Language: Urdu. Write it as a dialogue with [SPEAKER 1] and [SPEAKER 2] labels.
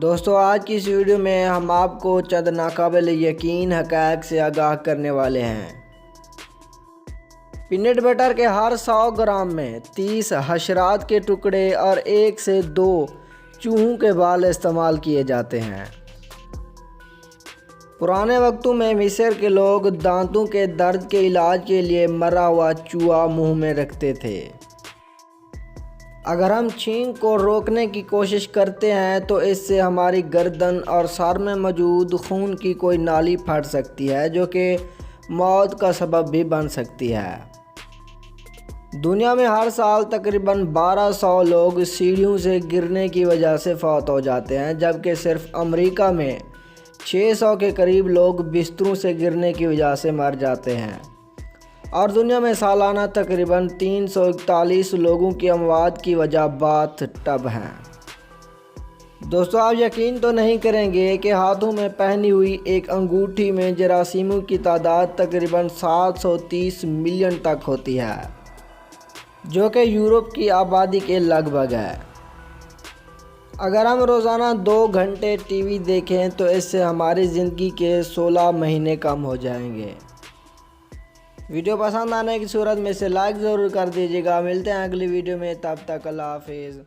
[SPEAKER 1] دوستو آج کی اس ویڈیو میں ہم آپ کو چند ناقابل یقین حقائق سے آگاہ کرنے والے ہیں۔ پینٹ بٹر کے ہر 100 گرام میں 30 حشرات کے ٹکڑے اور 1 سے 2 چوہوں کے بال استعمال کیے جاتے ہیں۔ پرانے وقتوں میں مصر کے لوگ دانتوں کے درد کے علاج کے لیے مرا ہوا چوہا منہ میں رکھتے تھے۔ اگر ہم چھینک کو روکنے کی کوشش کرتے ہیں تو اس سے ہماری گردن اور سر میں موجود خون کی کوئی نالی پھٹ سکتی ہے جو کہ موت کا سبب بھی بن سکتی ہے۔ دنیا میں ہر سال تقریباً 1200 لوگ سیڑھیوں سے گرنے کی وجہ سے فوت ہو جاتے ہیں، جبکہ صرف امریکہ میں 600 کے قریب لوگ بستروں سے گرنے کی وجہ سے مر جاتے ہیں، اور دنیا میں سالانہ تقریباً 341 لوگوں کی اموات کی وجہ باتھ ٹب ہیں۔ دوستو آپ یقین تو نہیں کریں گے کہ ہاتھوں میں پہنی ہوئی ایک انگوٹھی میں جراثیموں کی تعداد تقریباً 730 ملین تک ہوتی ہے، جو کہ یورپ کی آبادی کے لگ بھگ ہے۔ اگر ہم روزانہ 2 گھنٹے ٹی وی دیکھیں تو اس سے ہماری زندگی کے 16 مہینے کم ہو جائیں گے۔ ویڈیو پسند آنے کی صورت میں اسے لائک ضرور کر دیجیے گا۔ ملتے ہیں اگلی ویڈیو میں، تب تک اللہ حافظ۔